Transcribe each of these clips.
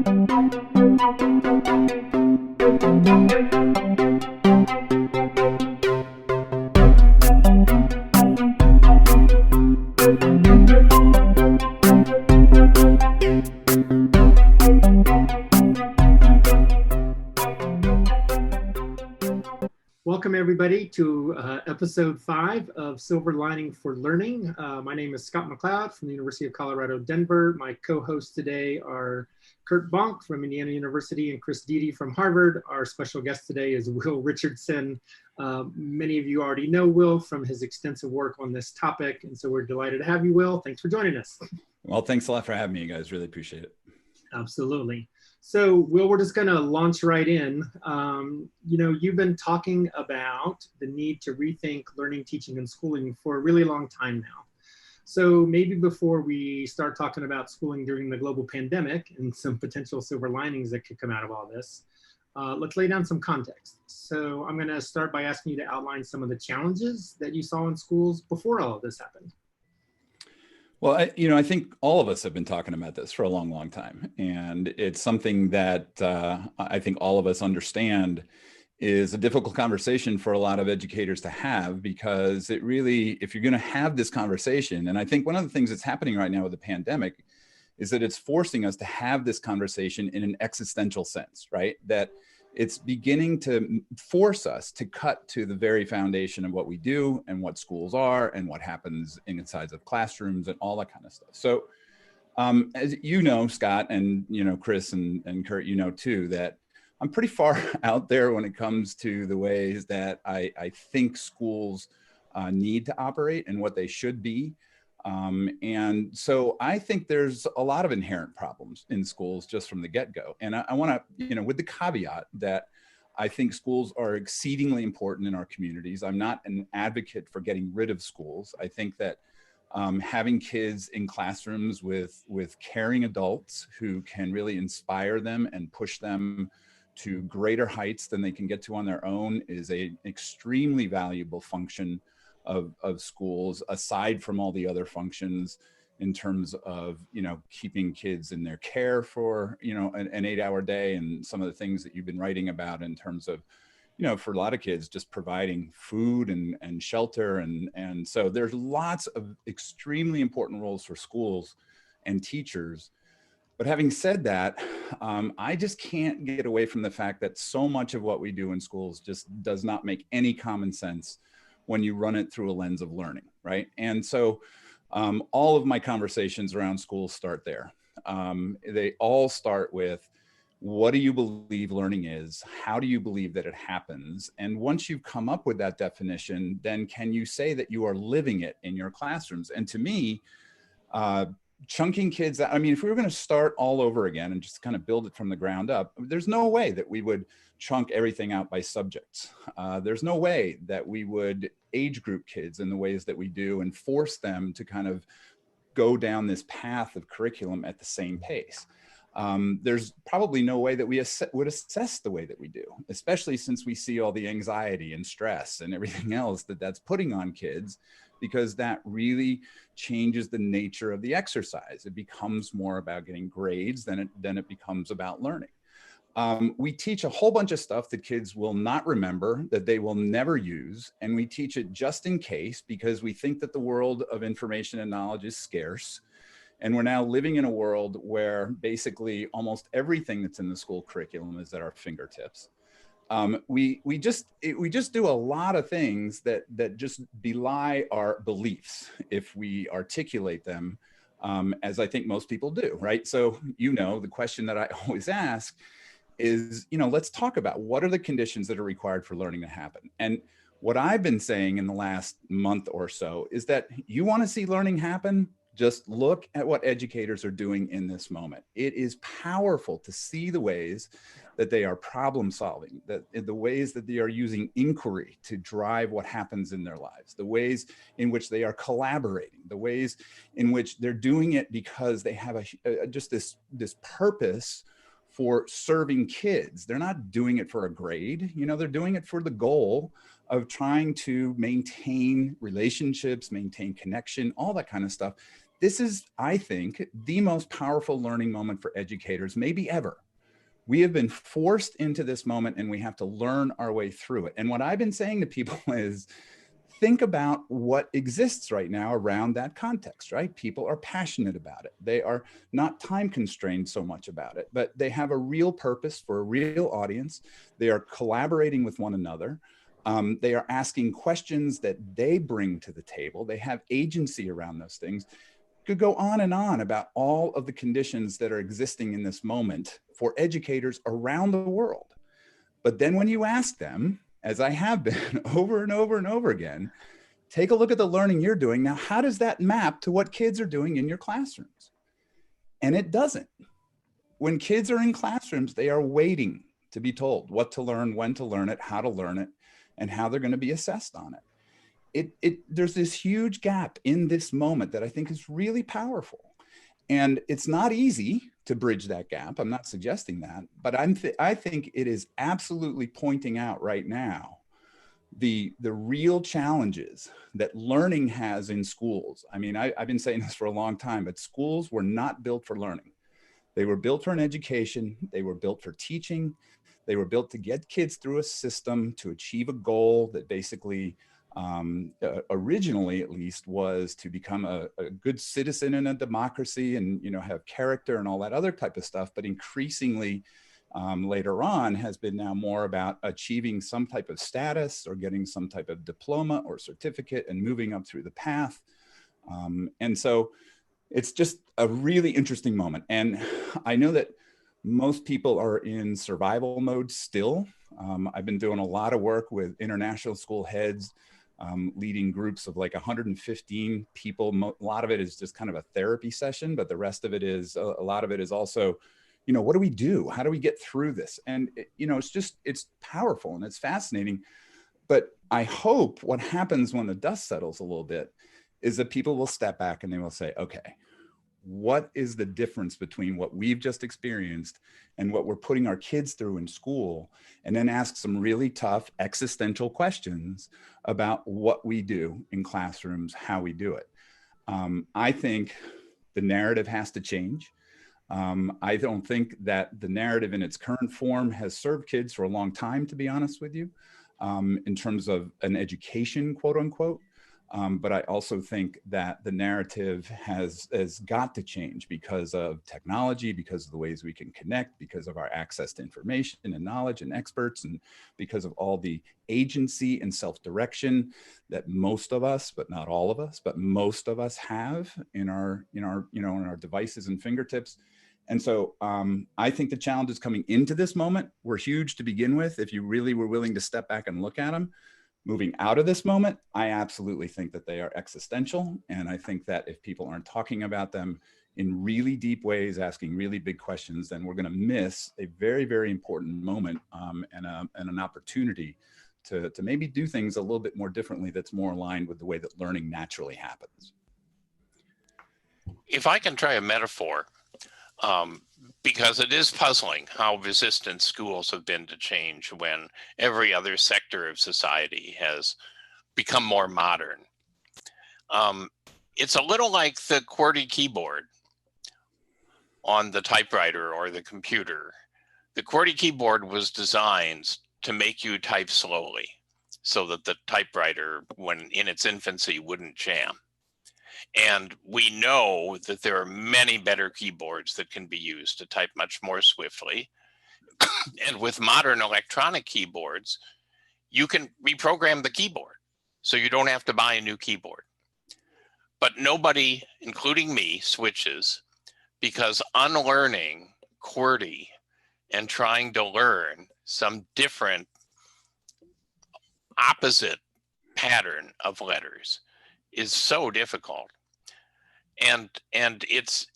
Welcome everybody to episode 5 of Silver Lining for Learning. My name is Scott McLeod from the University of Colorado, Denver. My co-hosts today are Kurt Bonk from Indiana University and Chris Deedy from Harvard. Our special guest today is Will Richardson. Many of you already know Will from his extensive work on this topic, and so we're delighted to have you, Will. Thanks for joining us. Well, thanks a lot for having me, you guys. Really appreciate it. Absolutely. So, Will, we're just going to launch right in. You've been talking about the need to rethink learning, teaching, and schooling for a really long time now. So maybe before we start talking about schooling during the global pandemic and some potential silver linings that could come out of all this, let's lay down some context. So I'm going to start by asking you to outline some of the challenges that you saw in schools before all of this happened. Well, I think all of us have been talking about this for a long, long time. And it's something that I think all of us understand is a difficult conversation for a lot of educators to have, because it really, if you're going to have this conversation, and I think one of the things that's happening right now with the pandemic is that it's forcing us to have this conversation in an existential sense, right? That it's beginning to force us to cut to the very foundation of what we do and what schools are and what happens inside of classrooms and all that kind of stuff. So as you know, Scott, and Chris and Kurt, too, that I'm pretty far out there when it comes to the ways that I think schools need to operate and what they should be. And so I think there's a lot of inherent problems in schools just from the get-go. And I want to, with the caveat that I think schools are exceedingly important in our communities. I'm not an advocate for getting rid of schools. I think that having kids in classrooms with caring adults who can really inspire them and push them to greater heights than they can get to on their own is an extremely valuable function of schools, aside from all the other functions in terms of, keeping kids in their care for, an 8-hour day, and some of the things that you've been writing about in terms of, for a lot of kids, just providing food and shelter. And so there's lots of extremely important roles for schools and teachers. But having said that, I just can't get away from the fact that so much of what we do in schools just does not make any common sense when you run it through a lens of learning, right? And so all of my conversations around schools start there. They all start with, what do you believe learning is? How do you believe that it happens? And once you've come up with that definition, then can you say that you are living it in your classrooms? And to me, chunking kids, if we were going to start all over again and just kind of build it from the ground up, there's no way that we would chunk everything out by subjects. There's no way that we would age group kids in the ways that we do and force them to kind of go down this path of curriculum at the same pace. There's probably no way that we would assess the way that we do, especially since we see all the anxiety and stress and everything else that's putting on kids, because that really changes the nature of the exercise. It becomes more about getting grades than it becomes about learning. We teach a whole bunch of stuff that kids will not remember, that they will never use. And we teach it just in case, because we think that the world of information and knowledge is scarce. And we're now living in a world where basically almost everything that's in the school curriculum is at our fingertips. We just do a lot of things that just belie our beliefs if we articulate them, as I think most people do, right? So, the question that I always ask is, let's talk about what are the conditions that are required for learning to happen. And what I've been saying in the last month or so is that you want to see learning happen, just look at what educators are doing in this moment. It is powerful to see the ways that they are problem solving, that the ways that they are using inquiry to drive what happens in their lives, the ways in which they are collaborating, the ways in which they're doing it because they have just this purpose for serving kids. They're not doing it for a grade, they're doing it for the goal of trying to maintain relationships, maintain connection, all that kind of stuff. this is, I think, the most powerful learning moment for educators, maybe ever. We have been forced into this moment and we have to learn our way through it. And what I've been saying to people is, think about what exists right now around that context, right? People are passionate about it. They are not time constrained so much about it, but they have a real purpose for a real audience. They are collaborating with one another. They are asking questions that they bring to the table. They have agency around those things. Could go on and on about all of the conditions that are existing in this moment for educators around the world. But then when you ask them, as I have been over and over and over again, take a look at the learning you're doing. Now, how does that map to what kids are doing in your classrooms? And it doesn't. When kids are in classrooms, they are waiting to be told what to learn, when to learn it, how to learn it, and how they're going to be assessed on it. There's this huge gap in this moment that I think is really powerful. And it's not easy to bridge that gap. I'm not suggesting that, but I think it is absolutely pointing out right now the real challenges that learning has in schools. I mean, I've been saying this for a long time, but schools were not built for learning. They were built for an education. They were built for teaching. They were built to get kids through a system to achieve a goal that basically originally at least was to become a good citizen in a democracy and, you know, have character and all that other type of stuff. But increasingly later on has been now more about achieving some type of status or getting some type of diploma or certificate and moving up through the path. And so it's just a really interesting moment. And I know that most people are in survival mode still. I've been doing a lot of work with international school heads, leading groups of like 115 people. A lot of it is just kind of a therapy session, but the rest of it is, a lot of it is also, you know, what do we do? How do we get through this? And, you know, it's powerful and it's fascinating. But I hope what happens when the dust settles a little bit is that people will step back and they will say, okay, what is the difference between what we've just experienced and what we're putting our kids through in school? And then ask some really tough existential questions about what we do in classrooms, how we do it. I think the narrative has to change. I don't think that the narrative in its current form has served kids for a long time, to be honest with you, in terms of an education, quote unquote. But I also think that the narrative has got to change because of technology, because of the ways we can connect, because of our access to information and knowledge and experts, and because of all the agency and self-direction that most of us, but not all of us, but most of us have in our devices and fingertips. And so I think the challenges coming into this moment were huge to begin with, if you really were willing to step back and look at them. Moving out of this moment, I absolutely think that they are existential. And I think that if people aren't talking about them in really deep ways, asking really big questions, then we're going to miss a very, very important moment and an opportunity to maybe do things a little bit more differently that's more aligned with the way that learning naturally happens. If I can try a metaphor, because it is puzzling how resistant schools have been to change when every other sector of society has become more modern. It's a little like the QWERTY keyboard on the typewriter or the computer. The QWERTY keyboard was designed to make you type slowly so that the typewriter, when in its infancy, wouldn't jam. And we know that there are many better keyboards that can be used to type much more swiftly. And with modern electronic keyboards, you can reprogram the keyboard, so you don't have to buy a new keyboard. But nobody, including me, switches, because unlearning QWERTY and trying to learn some different opposite pattern of letters is so difficult. And it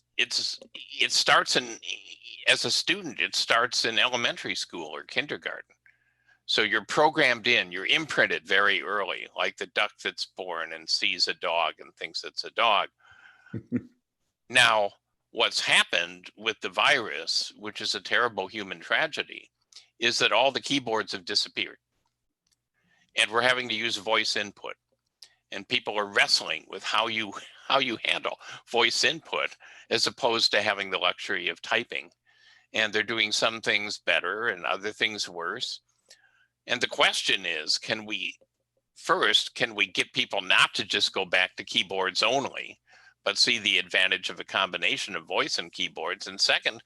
starts as a student, it starts in elementary school or kindergarten. So you're programmed in, you're imprinted very early, like the duck that's born and sees a dog and thinks it's a dog. Now, what's happened with the virus, which is a terrible human tragedy, is that all the keyboards have disappeared. And we're having to use voice input. And people are wrestling with how you how you handle voice input as opposed to having the luxury of typing. And they're doing some things better and other things worse. And the question is, can we get people not to just go back to keyboards only, but see the advantage of a combination of voice and keyboards? And second,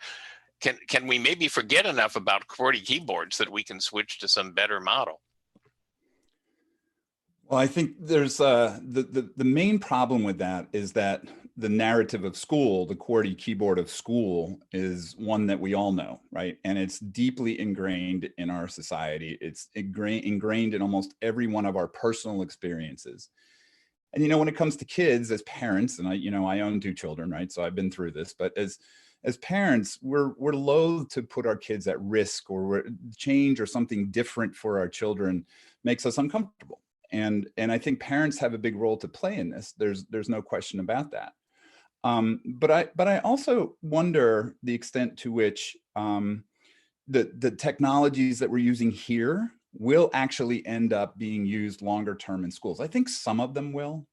can we maybe forget enough about QWERTY keyboards that we can switch to some better model? Well, I think there's the main problem with that is that the narrative of school, the QWERTY keyboard of school, is one that we all know, right? And it's deeply ingrained in our society. It's ingrained in almost every one of our personal experiences. And, you know, when it comes to kids as parents, and I own 2 children, right? So I've been through this, but as parents, we're loath to put our kids at risk, or change or something different for our children makes us uncomfortable. And I think parents have a big role to play in this. There's no question about that. But I also wonder the extent to which the technologies that we're using here will actually end up being used longer term in schools. I think some of them will,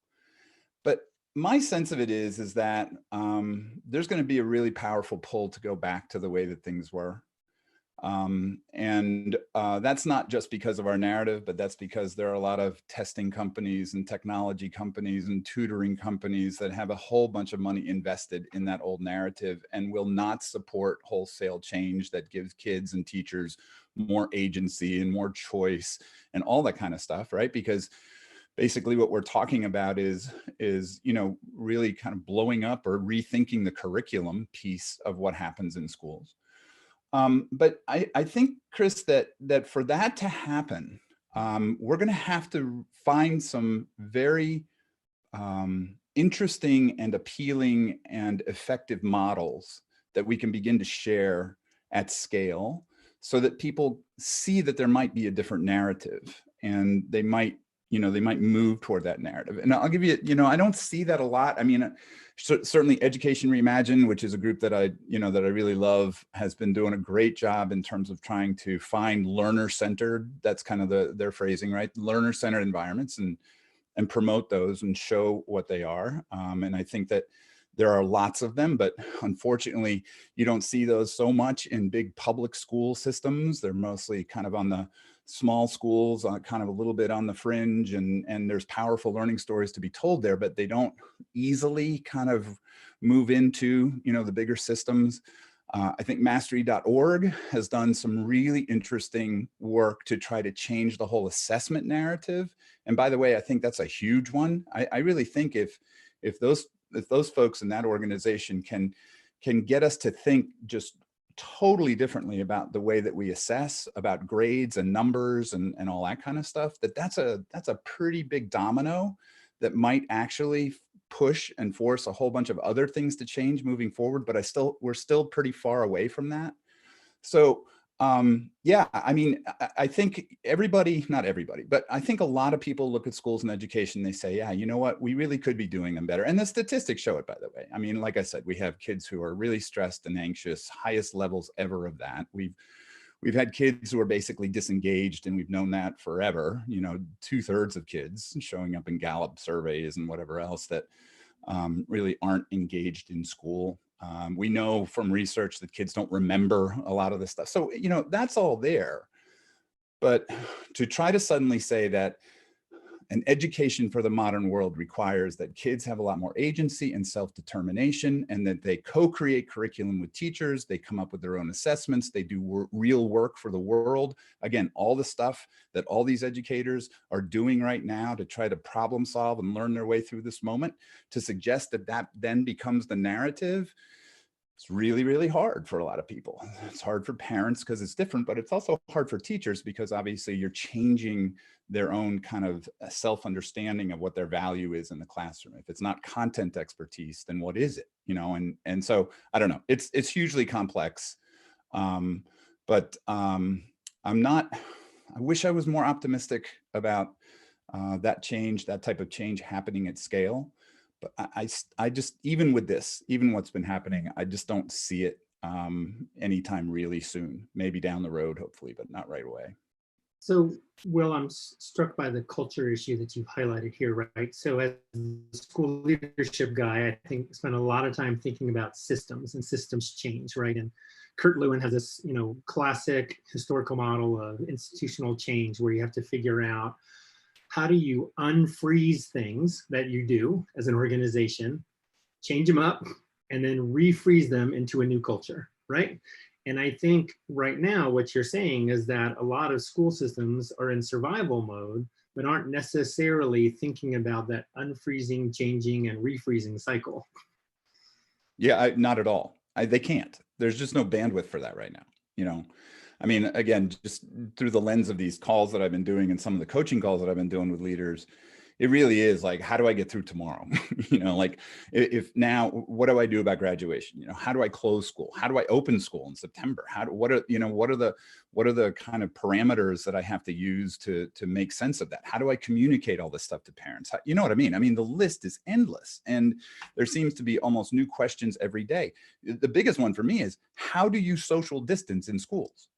but my sense of it is that there's going to be a really powerful pull to go back to the way that things were. That's not just because of our narrative, but that's because there are a lot of testing companies and technology companies and tutoring companies that have a whole bunch of money invested in that old narrative and will not support wholesale change that gives kids and teachers more agency and more choice and all that kind of stuff, right? Because basically what we're talking about is, you know, really kind of blowing up or rethinking the curriculum piece of what happens in schools. But I think, Chris, that for that to happen, we're going to have to find some very interesting and appealing and effective models that we can begin to share at scale, so that people see that there might be a different narrative, and they might move toward that narrative. And I'll give you, I don't see that a lot. I mean, certainly Education Reimagined, which is a group that I really love, has been doing a great job in terms of trying to find learner-centered, that's kind of their phrasing, right? Learner-centered environments, and promote those and show what they are. And I think that there are lots of them, but unfortunately, you don't see those so much in big public school systems. They're mostly kind of on the small schools, kind of a little bit on the fringe, and there's powerful learning stories to be told there, but they don't easily kind of move into, the bigger systems. I think mastery.org has done some really interesting work to try to change the whole assessment narrative. And by the way, I think that's a huge one. I really think if those folks in that organization can get us to think just totally differently about the way that we assess, about grades and numbers and all that kind of stuff, that's a pretty big domino that might actually push and force a whole bunch of other things to change moving forward. But we're still pretty far away from that. So yeah, I mean, I think not everybody, but I think a lot of people look at schools and education, they say, yeah, you know what, we really could be doing them better. And the statistics show it, by the way. I mean, like I said, we have kids who are really stressed and anxious, highest levels ever of that. We've had kids who are basically disengaged, and we've known that forever. 2/3 of kids showing up in Gallup surveys and whatever else that really aren't engaged in school. We know from research that kids don't remember a lot of this stuff. So, that's all there. But to try to suddenly say that an education for the modern world requires that kids have a lot more agency and self-determination, and that they co-create curriculum with teachers, they come up with their own assessments, they do real work for the world. Again, all the stuff that all these educators are doing right now to try to problem solve and learn their way through this moment, to suggest that then becomes the narrative, it's really, really hard for a lot of people. It's hard for parents because it's different, but it's also hard for teachers because obviously you're changing their own kind of self-understanding of what their value is in the classroom. If it's not content expertise, then what is it? And so I don't know. It's hugely complex, but I wish I was more optimistic about that type of change happening at scale. But I just, even with this, even what's been happening, I just don't see it anytime really soon. Maybe down the road, hopefully, but not right away. So, Will, I'm struck by the culture issue that you've highlighted here, right? So as a school leadership guy, I think spend a lot of time thinking about systems and systems change, right? And Kurt Lewin has this, classic historical model of institutional change where you have to figure out how do you unfreeze things that you do as an organization, change them up, and then refreeze them into a new culture, right? And I think right now what you're saying is that a lot of school systems are in survival mode, but aren't necessarily thinking about that unfreezing, changing, and refreezing cycle. Yeah, not at all. They can't. There's just no bandwidth for that right now. I mean, again, just through the lens of these calls that I've been doing and some of the coaching calls that I've been doing with leaders, it really is like, how do I get through tomorrow? Like if now, what do I do about graduation? How do I close school? How do I open school in September? What are the kind of parameters that I have to use to make sense of that? How do I communicate all this stuff to parents? You know what I mean? I mean, the list is endless and there seems to be almost new questions every day. The biggest one for me is, how do you social distance in schools?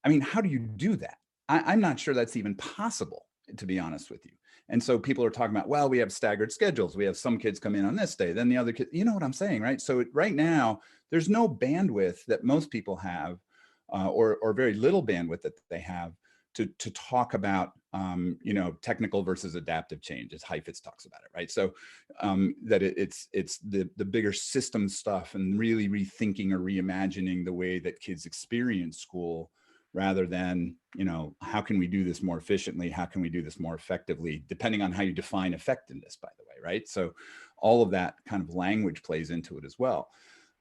I mean, how do you do that? I'm not sure that's even possible, to be honest with you. And so people are talking about, well, we have staggered schedules. We have some kids come in on this day, then the other kids, you know what I'm saying, right? So right now, there's no bandwidth that most people have, or very little bandwidth that they have to talk about, technical versus adaptive change, as Heifetz talks about it, right? So that it's the bigger system stuff and really rethinking or reimagining the way that kids experience school, rather than, how can we do this more efficiently? How can we do this more effectively? Depending on how you define effectiveness, by the way, right? So all of that kind of language plays into it as well.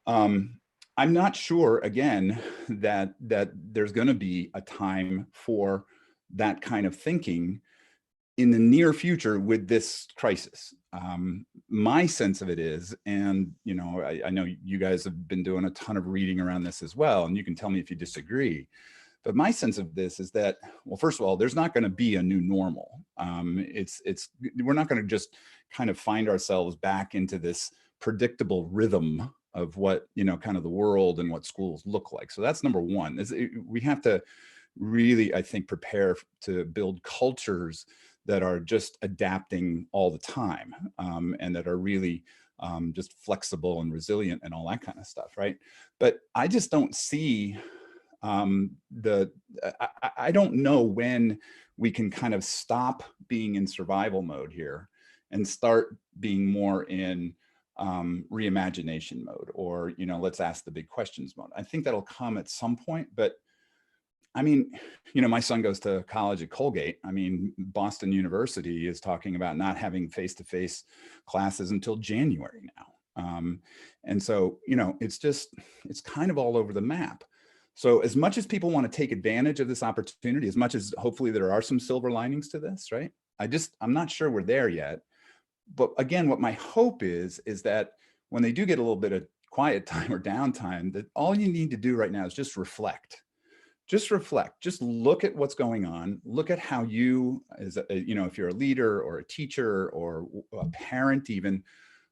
I'm not sure, again, that there's going to be a time for that kind of thinking in the near future with this crisis. My sense of it is, and I know you guys have been doing a ton of reading around this as well, and you can tell me if you disagree. But my sense of this is that, well, first of all, there's not going to be a new normal. We're not going to just kind of find ourselves back into this predictable rhythm of what, kind of the world and what schools look like. So that's number one. We have to really, I think, prepare to build cultures that are just adapting all the time, and that are really just flexible and resilient and all that kind of stuff, right? But I just don't see I don't know when we can kind of stop being in survival mode here and start being more in reimagination mode, or, let's ask the big questions mode. I think that'll come at some point, but I mean, my son goes to college at Colgate. I mean, Boston University is talking about not having face-to-face classes until January now. And so, it's kind of all over the map. So as much as people want to take advantage of this opportunity, as much as hopefully there are some silver linings to this, right? I'm not sure we're there yet. But again, what my hope is that when they do get a little bit of quiet time or downtime, that all you need to do right now is just reflect. Just reflect, just look at what's going on. Look at how you, as if you're a leader or a teacher or a parent even,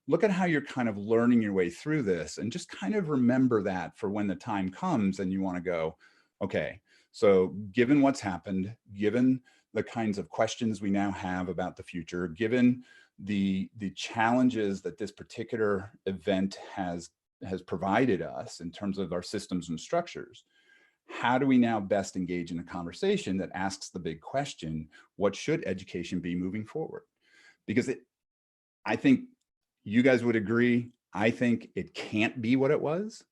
look at how you're kind of learning your way through this, and just kind of remember that for when the time comes and you want to go, okay, so given what's happened, given the kinds of questions we now have about the future, given the challenges that this particular event has provided us in terms of our systems and structures, how do we now best engage in a conversation that asks the big question, what should education be moving forward? Because I think you guys would agree, I think it can't be what it was,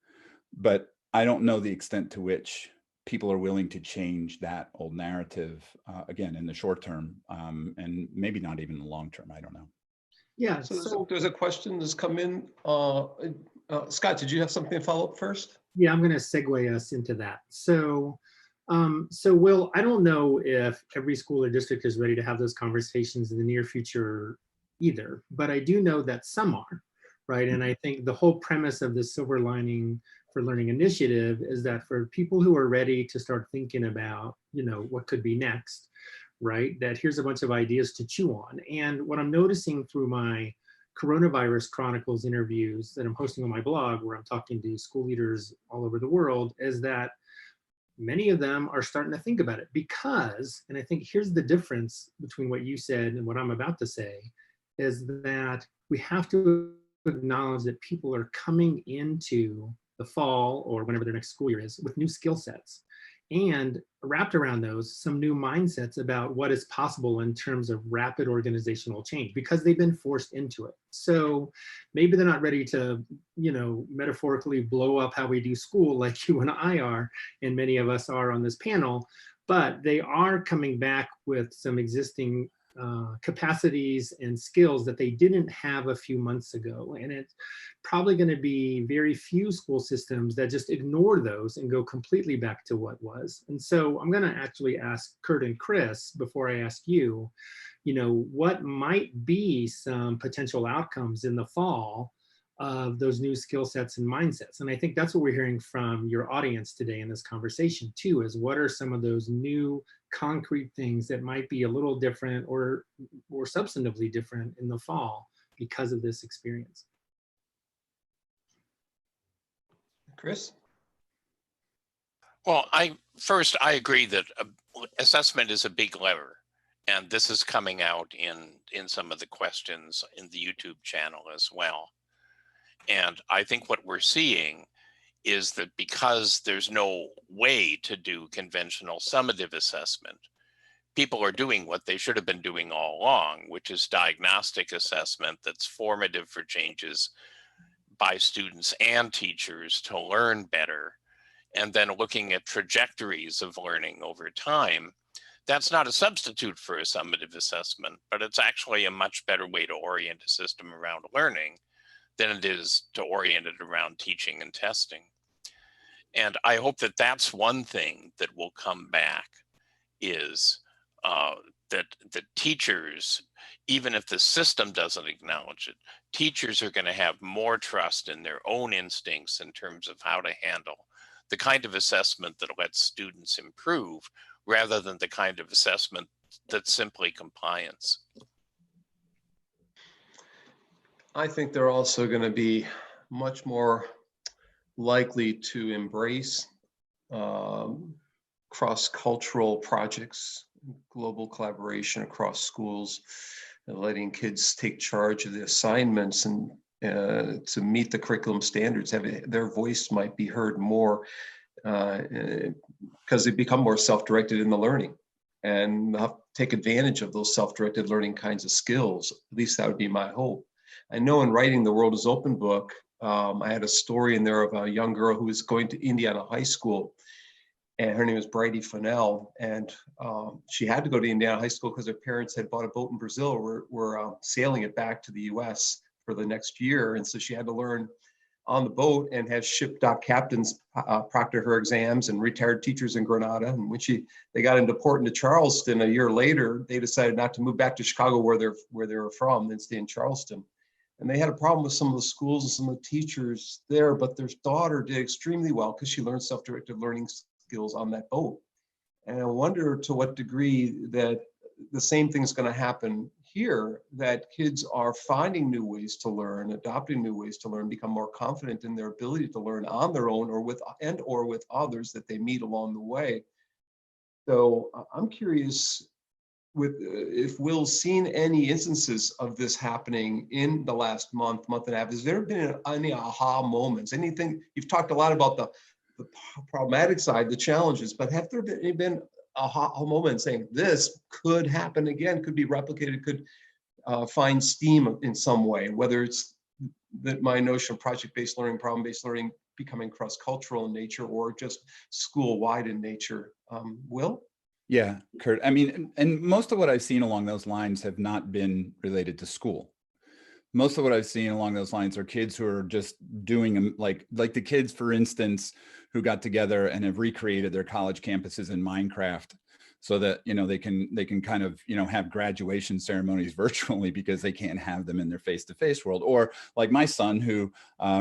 but I don't know the extent to which people are willing to change that old narrative, again, in the short term, and maybe not even in the long term, I don't know. Yeah, so there's a question that's come in. Scott, did you have something to follow up first? Yeah, I'm going to segue us into that. So Will, I don't know if every school or district is ready to have those conversations in the near future either, but I do know that some are, right? And I think the whole premise of the Silver Lining for Learning initiative is that for people who are ready to start thinking about, what could be next, right? That here's a bunch of ideas to chew on. And what I'm noticing through my Coronavirus Chronicles interviews that I'm hosting on my blog, where I'm talking to school leaders all over the world, is that many of them are starting to think about it because, and I think here's the difference between what you said and what I'm about to say, is that we have to acknowledge that people are coming into the fall or whenever their next school year is with new skill sets. And wrapped around those, some new mindsets about what is possible in terms of rapid organizational change because they've been forced into it. So maybe they're not ready to, metaphorically blow up how we do school like you and I are, and many of us are on this panel, but they are coming back with some existing capacities and skills that they didn't have a few months ago. And it's probably going to be very few school systems that just ignore those and go completely back to what was. And so I'm going to actually ask Kurt and Chris before I ask you, what might be some potential outcomes in the fall of those new skill sets and mindsets. And I think that's what we're hearing from your audience today in this conversation too, is what are some of those new concrete things that might be a little different or substantively different in the fall because of this experience. Chris? Well, I agree that assessment is a big lever, and this is coming out in some of the questions in the YouTube channel as well. And I think what we're seeing is that because there's no way to do conventional summative assessment, people are doing what they should have been doing all along, which is diagnostic assessment that's formative for changes by students and teachers to learn better, and then looking at trajectories of learning over time. That's not a substitute for a summative assessment, but it's actually a much better way to orient a system around learning than it is to orient it around teaching and testing. And I hope that that's one thing that will come back, is that the teachers, even if the system doesn't acknowledge it, teachers are going to have more trust in their own instincts in terms of how to handle the kind of assessment that lets students improve rather than the kind of assessment that's simply compliance. I think they're also going to be much more likely to embrace cross-cultural projects, global collaboration across schools, and letting kids take charge of the assignments and to meet the curriculum standards. Their voice might be heard more because they become more self-directed in the learning, and they'll have to take advantage of those self-directed learning kinds of skills. At least that would be my hope. I know in writing The World is Open book, I had a story in there of a young girl who was going to Indiana High School, and her name was Bridie Fennell, and she had to go to Indiana High School because her parents had bought a boat in Brazil, were sailing it back to the US for the next year, and so she had to learn on the boat and have ship dock captains proctor her exams and retired teachers in Granada. And when they got into port into Charleston a year later, they decided not to move back to Chicago where they were from, and stay in Charleston. And they had a problem with some of the schools and some of the teachers there, but their daughter did extremely well because she learned self-directed learning skills on that boat. And I wonder to what degree that the same thing is going to happen here, that kids are finding new ways to learn, adopting new ways to learn, become more confident in their ability to learn on their own or with others that they meet along the way. So I'm curious if Will's seen any instances of this happening in the last month and a half. Has there been any aha moments? Anything? You've talked a lot about the problematic side, the challenges, but have there been aha moments saying this could happen again, could be replicated, could find steam in some way, whether it's that my notion of project-based learning, problem-based learning becoming cross-cultural in nature or just school-wide in nature? Will? Yeah, Kurt. I mean, and most of what I've seen along those lines have not been related to school. Most of what I've seen along those lines are kids who are just doing like the kids, for instance, who got together and have recreated their college campuses in Minecraft so that, they can kind of, have graduation ceremonies virtually because they can't have them in their face-to-face world. Or like my son, who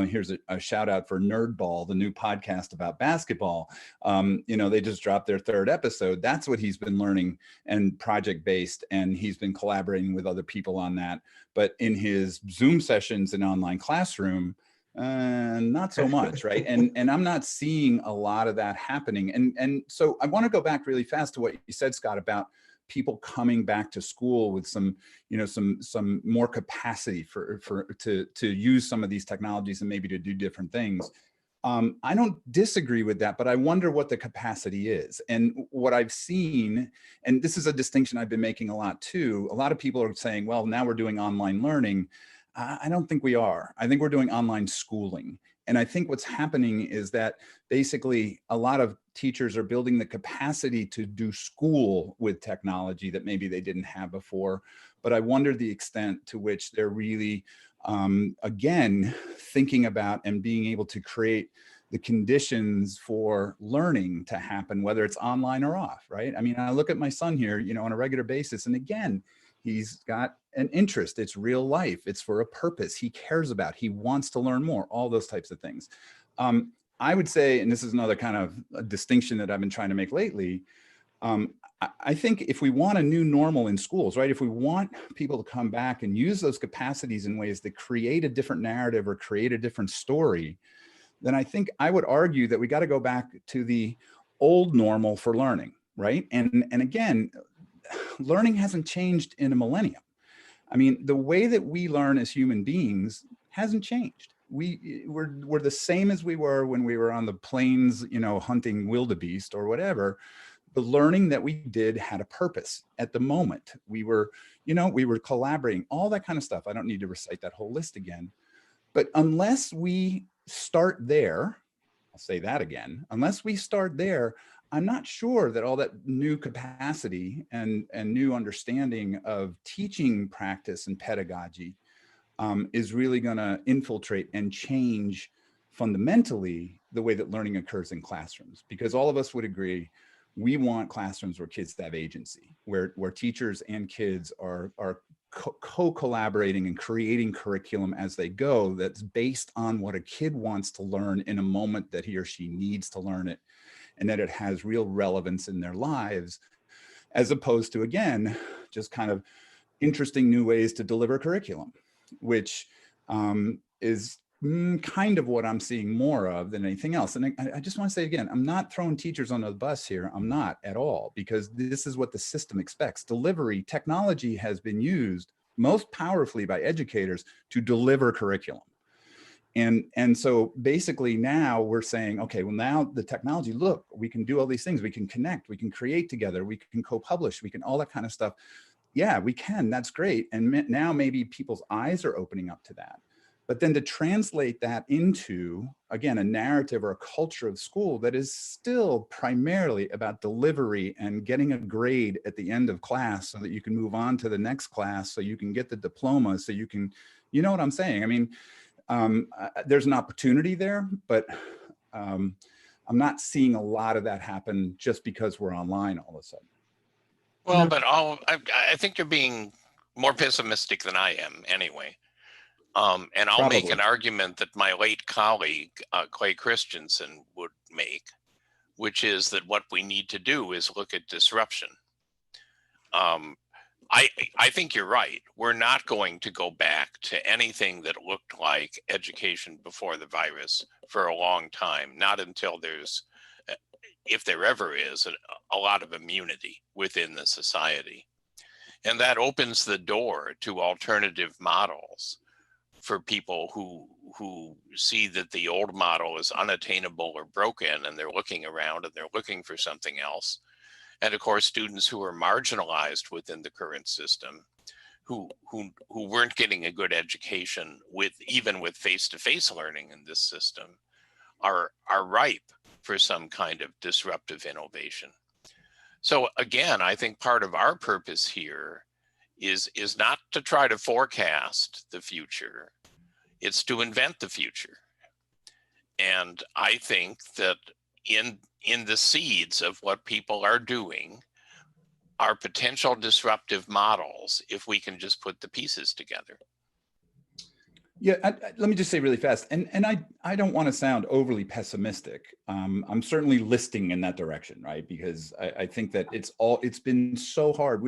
here's a shout out for Nerdball, the new podcast about basketball. They just dropped their 3rd episode. That's what he's been learning, and project-based, and he's been collaborating with other people on that. But in his Zoom sessions and online classroom, Not so much, right? And I'm not seeing a lot of that happening. And so I want to go back really fast to what you said, Scott, about people coming back to school with some, you know, some more capacity to use some of these technologies and maybe to do different things. I don't disagree with that, but I wonder what the capacity is. And what I've seen, and this is a distinction I've been making a lot too, a lot of people are saying, well, now we're doing online learning. I don't think we are. I think we're doing online schooling. And I think what's happening is that basically a lot of teachers are building the capacity to do school with technology that maybe they didn't have before. But I wonder the extent to which they're really, again, thinking about and being able to create the conditions for learning to happen, whether it's online or off, right? I mean, I look at my son here, you know, on a regular basis, and again, he's got an interest. It's real life. It's for a purpose. He cares about, he wants to learn more, all those types of things. I would say, and this is another kind of a distinction that I've been trying to make lately, I think if we want a new normal in schools, right? If we want people to come back and use those capacities in ways that create a different narrative or create a different story, then I think I would argue that we got to go back to the old normal for learning, right? And again, learning hasn't changed in a millennium. I mean, the way that we learn as human beings hasn't changed. We're the same as we were when we were on the plains, you know, hunting wildebeest or whatever. The learning that we did had a purpose at the moment. We were, you know, we were collaborating, all that kind of stuff. I don't need to recite that whole list again. But unless we start there, I'll say that again, unless we start there, I'm not sure that all that new capacity and new understanding of teaching practice and pedagogy is really going to infiltrate and change fundamentally the way that learning occurs in classrooms. Because all of us would agree, we want classrooms where kids have agency, where teachers and kids are co-collaborating and creating curriculum as they go that's based on what a kid wants to learn in a moment that he or she needs to learn it, and that it has real relevance in their lives, as opposed to, again, just kind of interesting new ways to deliver curriculum, which is kind of what I'm seeing more of than anything else. And I just want to say again, I'm not throwing teachers under the bus here. I'm not at all, because this is what the system expects. Delivery technology has been used most powerfully by educators to deliver curriculum. And so basically now we're saying, okay, well, now the technology, look, we can do all these things. We can connect, we can create together, we can co-publish, we can all that kind of stuff. Yeah, we can, that's great. And now maybe people's eyes are opening up to that. But then to translate that into, again, a narrative or a culture of school that is still primarily about delivery and getting a grade at the end of class so that you can move on to the next class, so you can get the diploma, so you can, you know what I'm saying? I mean, there's an opportunity there, but I'm not seeing a lot of that happen just because we're online all of a sudden. Well, but I think you're being more pessimistic than I am anyway. And I'll Probably. make an argument that my late colleague, Clay Christensen, would make, which is that what we need to do is look at disruption. I think you're right. We're not going to go back to anything that looked like education before the virus for a long time, not until there's, if there ever is, a lot of immunity within the society. And that opens the door to alternative models for people who see that the old model is unattainable or broken, and they're looking around and they're looking for something else. And of course, students who are marginalized within the current system, who weren't getting a good education even with face-to-face learning in this system, are ripe for some kind of disruptive innovation. So again, I think part of our purpose here is not to try to forecast the future. It's to invent the future. And I think that in the seeds of what people are doing are potential disruptive models if we can just put the pieces together. Yeah, let me just say really fast, and I don't want to sound overly pessimistic. I'm certainly listing in that direction, right? Because I think that it's been so hard.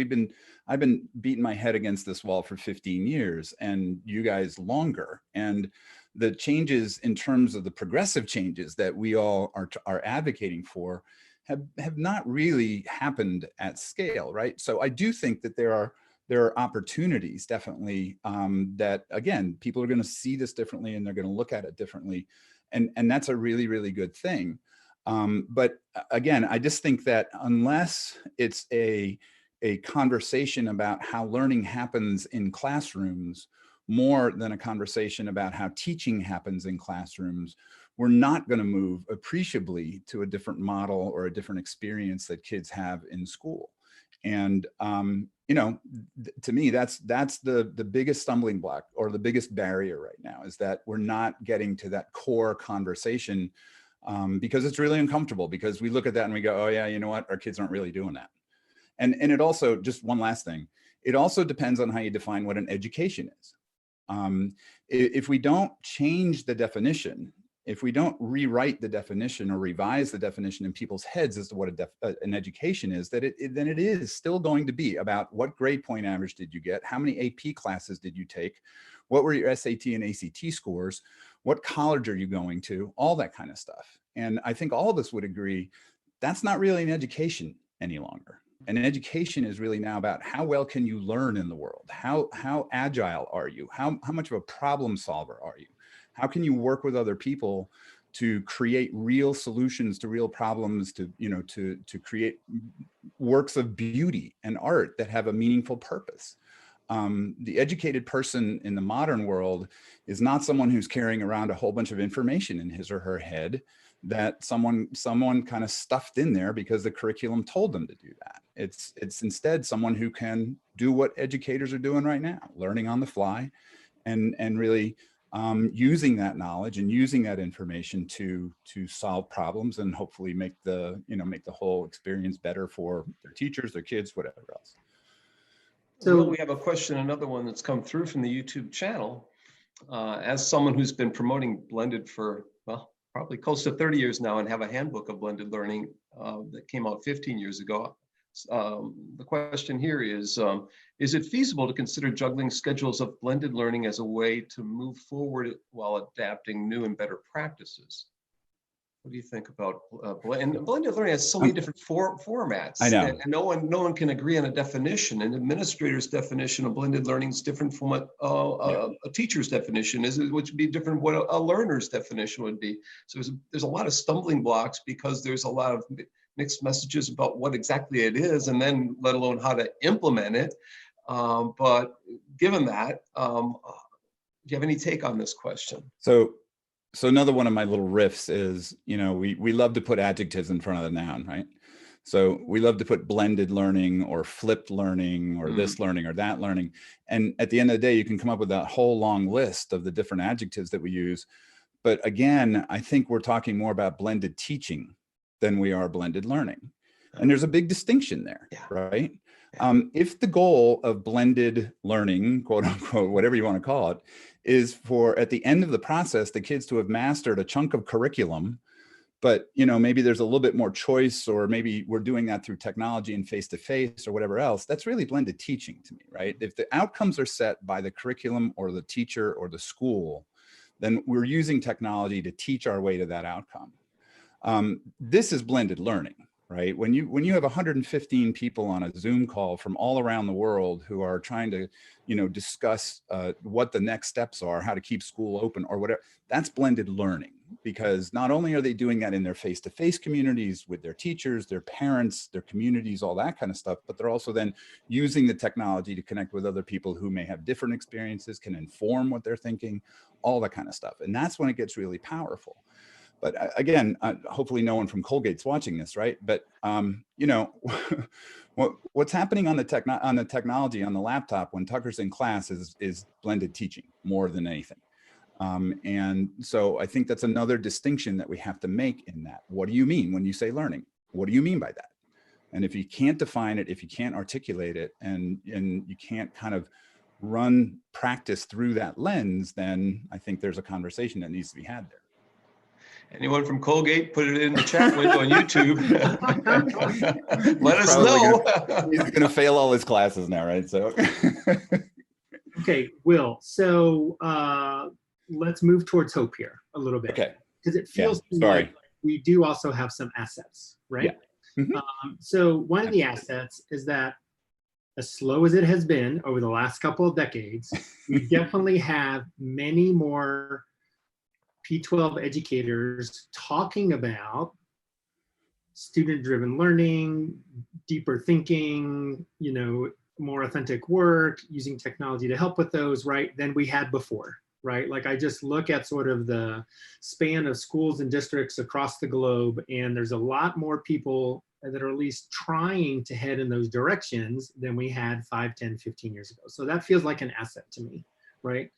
I've been beating my head against this wall for 15 years, and you guys longer. And the changes in terms of the progressive changes that we all are advocating for have not really happened at scale, right? So I do think that there are opportunities definitely that, again, people are going to see this differently and they're going to look at it differently. And that's a really, really good thing. But again, I just think that unless it's a conversation about how learning happens in classrooms more than a conversation about how teaching happens in classrooms, we're not going to move appreciably to a different model or a different experience that kids have in school. And, you know, to me, that's the biggest stumbling block or the biggest barrier right now, is that we're not getting to that core conversation because it's really uncomfortable, because we look at that and we go, oh yeah, you know what, our kids aren't really doing that. And it also, just one last thing, it also depends on how you define what an education is. If we don't change the definition, if we don't rewrite the definition or revise the definition in people's heads as to what an education is, then it is still going to be about what grade point average did you get, how many AP classes did you take, what were your SAT and ACT scores, what college are you going to, all that kind of stuff. And I think all of us would agree that's not really an education any longer. And an education is really now about how well can you learn in the world? How agile are you? How much of a problem solver are you? How can you work with other people to create real solutions to real problems, to create works of beauty and art that have a meaningful purpose? The educated person in the modern world is not someone who's carrying around a whole bunch of information in his or her head that someone kind of stuffed in there because the curriculum told them to do that. It's instead someone who can do what educators are doing right now, learning on the fly, and really using that knowledge and using that information to solve problems and hopefully make the whole experience better for their teachers, their kids, whatever else. So well, we have a question, another one that's come through from the YouTube channel. As someone who's been promoting blended for, well, probably close to 30 years now and have a handbook of blended learning that came out 15 years ago. The question here is it feasible to consider juggling schedules of blended learning as a way to move forward while adapting new and better practices? What do you think about blended learning has so many different formats. I know. And no one can agree on a definition. An administrator's definition of blended learning is different from what a teacher's definition is, which would be different from what a learner's definition would be. So there's a lot of stumbling blocks because there's a lot of mixed messages about what exactly it is, and then let alone how to implement it. But given that, do you have any take on this question? So another one of my little riffs is, we love to put adjectives in front of the noun, right? So we love to put blended learning or flipped learning or this learning or that learning. And at the end of the day, you can come up with a whole long list of the different adjectives that we use. But again, I think we're talking more about blended teaching than we are blended learning. And there's a big distinction there, right? If the goal of blended learning, quote unquote, whatever you want to call it, is for at the end of the process, the kids to have mastered a chunk of curriculum, but maybe there's a little bit more choice, or maybe we're doing that through technology and face-to-face or whatever else, that's really blended teaching to me, right? If the outcomes are set by the curriculum or the teacher or the school, then we're using technology to teach our way to that outcome. This is blended learning, right? When you have 115 people on a Zoom call from all around the world who are trying to, discuss what the next steps are, how to keep school open or whatever, that's blended learning, because not only are they doing that in their face-to-face communities with their teachers, their parents, their communities, all that kind of stuff, but they're also then using the technology to connect with other people who may have different experiences, can inform what they're thinking, all that kind of stuff. And that's when it gets really powerful. But again, hopefully no one from Colgate's watching this, right? But what's happening on the technology on the laptop when Tucker's in class is blended teaching more than anything. And so I think that's another distinction that we have to make in that. What do you mean when you say learning? What do you mean by that? And if you can't define it, if you can't articulate it, and you can't kind of run practice through that lens, then I think there's a conversation that needs to be had there. Anyone from Colgate, put it in the chat window on YouTube. Let us know. He's going to fail all his classes now, right? So, okay, Will. So let's move towards hope here a little bit. Okay. Because it feels to me sorry. like we do also have some assets, right? Yeah. Mm-hmm. So one of the assets is that as slow as it has been over the last couple of decades, we definitely have many more P12 educators talking about student-driven learning, deeper thinking, you know, more authentic work, using technology to help with those, right, than we had before, right? Like I just look at sort of the span of schools and districts across the globe, and there's a lot more people that are at least trying to head in those directions than we had 5, 10, 15 years ago. So that feels like an asset to me, right?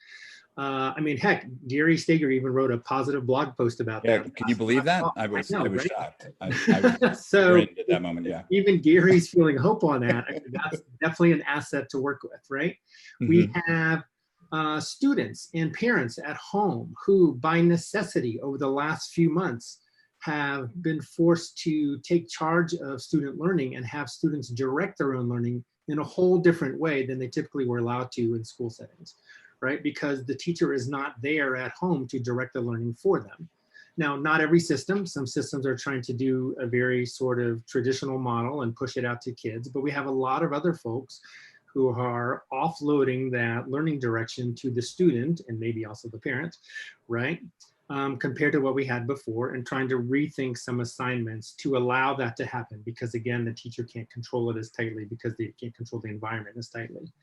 I mean, heck, Gary Steger even wrote a positive blog post about that. Can you believe that? I was right? shocked. I was so at that moment. Yeah. Even Gary's feeling hope on that. I mean, that's definitely an asset to work with, right? Mm-hmm. We have students and parents at home who, by necessity, over the last few months, have been forced to take charge of student learning and have students direct their own learning in a whole different way than they typically were allowed to in school settings, right? Because the teacher is not there at home to direct the learning for them. Now, not every system, some systems are trying to do a very sort of traditional model and push it out to kids, but we have a lot of other folks who are offloading that learning direction to the student and maybe also the parent, right? Compared to what we had before, and trying to rethink some assignments to allow that to happen, because again, the teacher can't control it as tightly because they can't control the environment as tightly.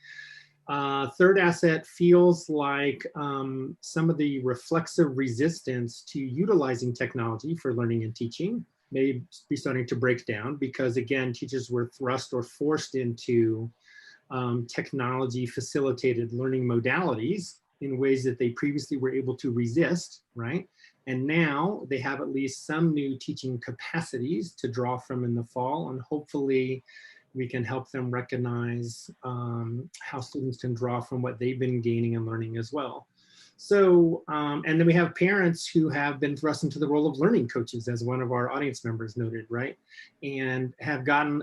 Third asset feels like some of the reflexive resistance to utilizing technology for learning and teaching may be starting to break down, because again, teachers were thrust or forced into technology facilitated learning modalities in ways that they previously were able to resist, right? And now they have at least some new teaching capacities to draw from in the fall, and hopefully we can help them recognize how students can draw from what they've been gaining and learning as well. So, and then we have parents who have been thrust into the role of learning coaches, as one of our audience members noted, right? And have gotten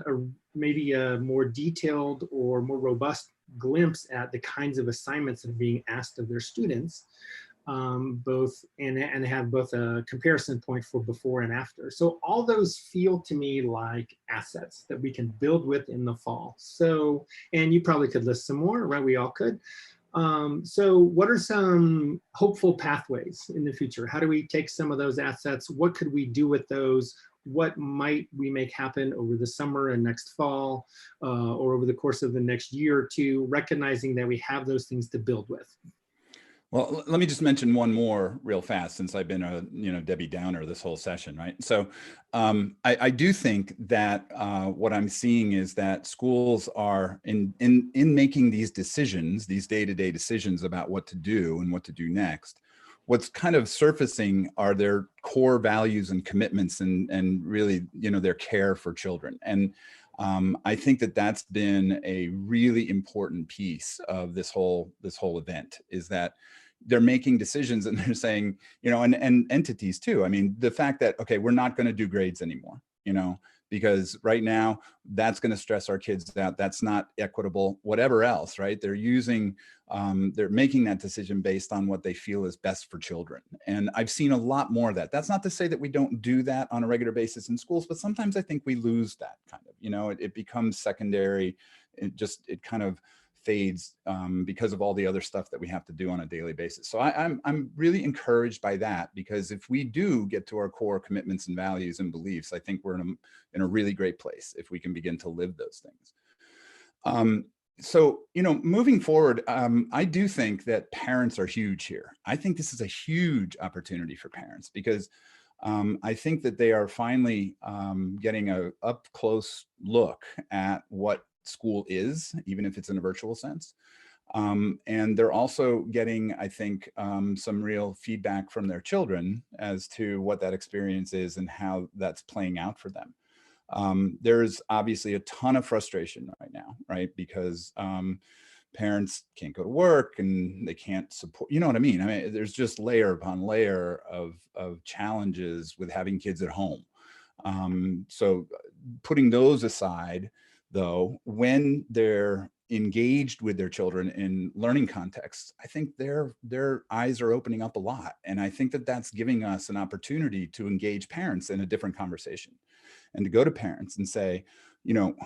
maybe a more detailed or more robust glimpse at the kinds of assignments that are being asked of their students, both and have both a comparison point for before and after. So all those feel to me like assets that we can build with in the fall. So, and you probably could list some more, right? We all could. So what are some hopeful pathways in the future? How do we take some of those assets? What could we do with those? What might we make happen over the summer and next fall, or over the course of the next year or two, recognizing that we have those things to build with? Well, let me just mention one more real fast, since I've been a Debbie Downer this whole session, right? So I do think that what I'm seeing is that schools are in making these decisions, these day-to-day decisions about what to do and what to do next. What's kind of surfacing are their core values and commitments, and really, their care for children. And I think that that's been a really important piece of this whole event, is that they're making decisions and they're saying, and entities too. I mean, the fact that, okay, we're not going to do grades anymore, because right now that's going to stress our kids out. That's not equitable, whatever else, right? They're making that decision based on what they feel is best for children. And I've seen a lot more of that. That's not to say that we don't do that on a regular basis in schools, but sometimes I think we lose that kind of, it becomes secondary. It kind of fades because of all the other stuff that we have to do on a daily basis. So I'm really encouraged by that, because if we do get to our core commitments and values and beliefs, I think we're in a really great place if we can begin to live those things. So, moving forward, I do think that parents are huge here. I think this is a huge opportunity for parents, because I think that they are finally getting a up close look at what school is, even if it's in a virtual sense. And they're also getting, I think, some real feedback from their children as to what that experience is and how that's playing out for them. There's obviously a ton of frustration right now, right? Because parents can't go to work and they can't support, you know what I mean? I mean, there's just layer upon layer of challenges with having kids at home. So putting those aside, though, when they're engaged with their children in learning contexts, I think their eyes are opening up a lot. And I think that that's giving us an opportunity to engage parents in a different conversation, and to go to parents and say, you know,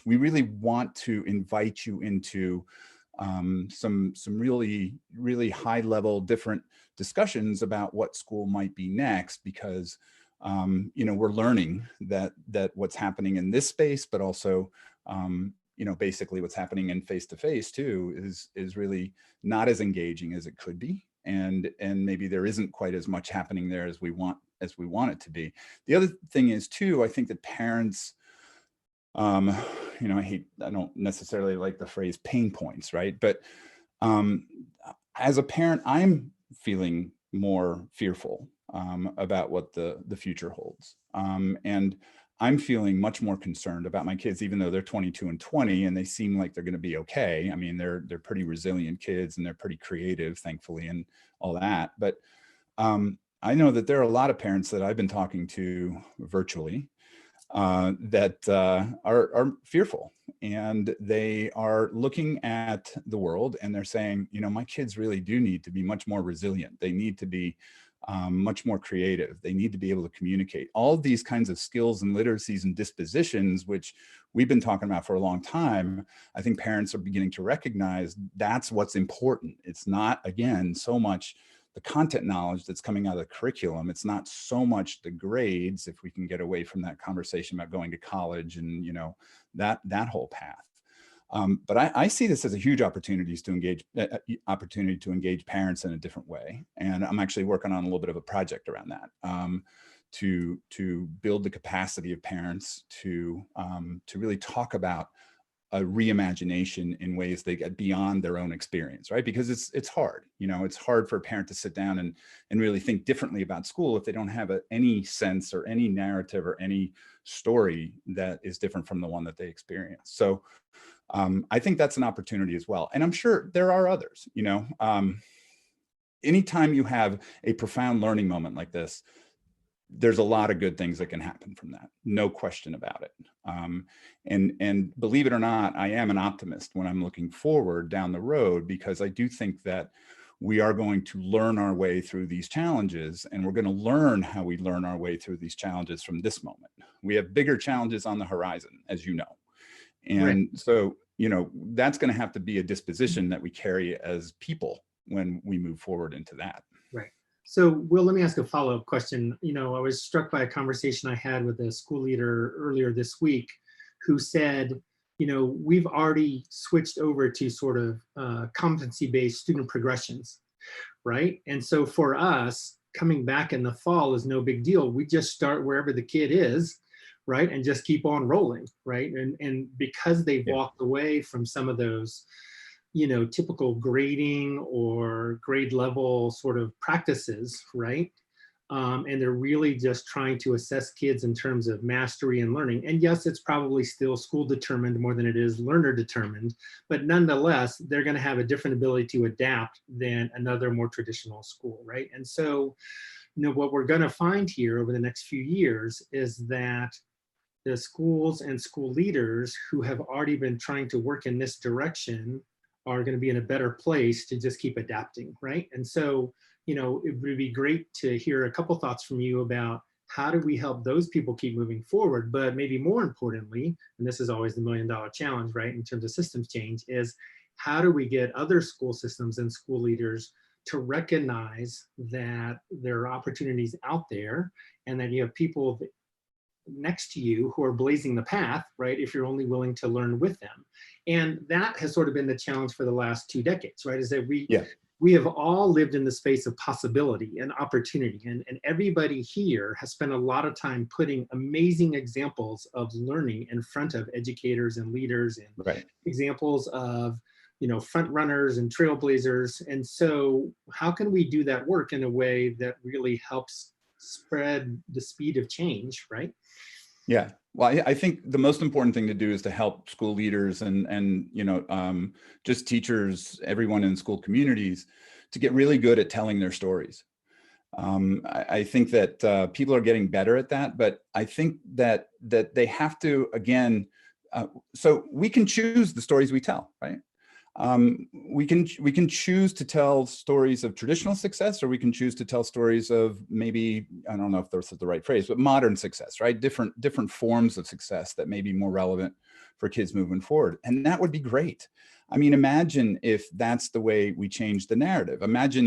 we really want to invite you into some really high level different discussions about what school might be next, because you know, we're learning that what's happening in this space, but also you know, basically what's happening in face-to-face too is really not as engaging as it could be, and maybe there isn't quite as much happening there as we want it to be. The other thing is too, I think that parents, you know, I don't necessarily like the phrase pain points, right? But as a parent, I'm feeling more fearful about what the future holds. And I'm feeling much more concerned about my kids, even though they're 22 and 20 and they seem like they're going to be okay. I mean, they're pretty resilient kids and they're pretty creative, thankfully, and all that. But I know that there are a lot of parents that I've been talking to virtually that are fearful, and they are looking at the world and they're saying, you know, my kids really do need to be much more resilient. They need to be much more creative. They need to be able to communicate. All of these kinds of skills and literacies and dispositions, which we've been talking about for a long time, I think parents are beginning to recognize that's what's important. It's not, again, so much the content knowledge that's coming out of the curriculum. It's not so much the grades, if we can get away from that conversation about going to college and, you know, that whole path. But I see this as a huge opportunity to engage parents in a different way. And I'm actually working on a little bit of a project around that, to build the capacity of parents to really talk about a reimagination in ways they get beyond their own experience, right? Because it's hard, you know, it's hard for a parent to sit down and really think differently about school if they don't have any sense or any narrative or any story that is different from the one that they experience. So I think that's an opportunity as well. And I'm sure there are others, you know, anytime you have a profound learning moment like this, there's a lot of good things that can happen from that. No question about it. And believe it or not, I am an optimist when I'm looking forward down the road, because I do think that we are going to learn our way through these challenges, and we're going to learn how we learn our way through these challenges from this moment. We have bigger challenges on the horizon, as you know. And right. So, you know, that's going to have to be a disposition that we carry as people when we move forward into that. Right. So, Will, let me ask a follow-up question. You know, I was struck by a conversation I had with a school leader earlier this week who said, you know, we've already switched over to sort of competency-based student progressions, right? And so for us, coming back in the fall is no big deal. We just start wherever the kid is, right? And just keep on rolling, right? And because they've walked away from some of those, you know, typical grading or grade level sort of practices, right? And they're really just trying to assess kids in terms of mastery and learning. And yes, it's probably still school determined more than it is learner determined, but nonetheless, they're going to have a different ability to adapt than another more traditional school, right? And so, you know, what we're going to find here over the next few years is that the schools and school leaders who have already been trying to work in this direction are going to be in a better place to just keep adapting, right? And so, you know, it would be great to hear a couple thoughts from you about how do we help those people keep moving forward, but maybe more importantly, and this is always the $1 million challenge, right, in terms of systems change, is how do we get other school systems and school leaders to recognize that there are opportunities out there and that you have people next to you who are blazing the path, right, if you're only willing to learn with them. And that has sort of been the challenge for the last 2 decades, right, is that we have all lived in the space of possibility and opportunity, and everybody here has spent a lot of time putting amazing examples of learning in front of educators and leaders, and examples of, you know, front runners and trailblazers. And so how can we do that work in a way that really helps spread the speed of change, right? Yeah, well, I think the most important thing to do is to help school leaders and you know, just teachers, everyone in school communities, to get really good at telling their stories. I think that people are getting better at that, but I think that they have to, again, so we can choose the stories we tell, right? We can choose to tell stories of traditional success, or we can choose to tell stories of maybe, I don't know if this is the right phrase, but modern success, right? Different forms of success that may be more relevant for kids moving forward. And that would be great. I mean, imagine if that's the way we change the narrative. Imagine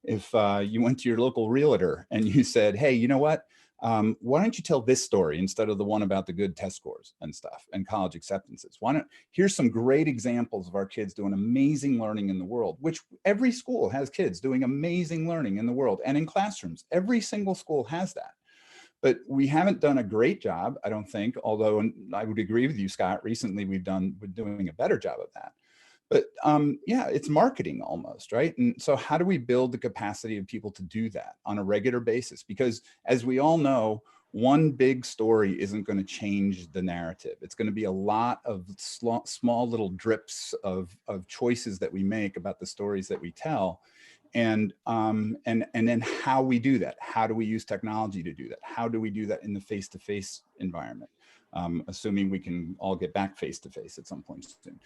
if you went to your local realtor and you said, hey, you know what? Why don't you tell this story instead of the one about the good test scores and stuff and college acceptances? Here's some great examples of our kids doing amazing learning in the world, which every school has kids doing amazing learning in the world and in classrooms. Every single school has that. But we haven't done a great job, I don't think, although, and I would agree with you, Scott, recently we're doing a better job of that. But yeah, it's marketing almost, right? And so how do we build the capacity of people to do that on a regular basis? Because as we all know, one big story isn't going to change the narrative. It's going to be a lot of small little drips of choices that we make about the stories that we tell. And then how we do that. How do we use technology to do that? How do we do that in the face-to-face environment? Assuming we can all get back face-to-face at some point soon.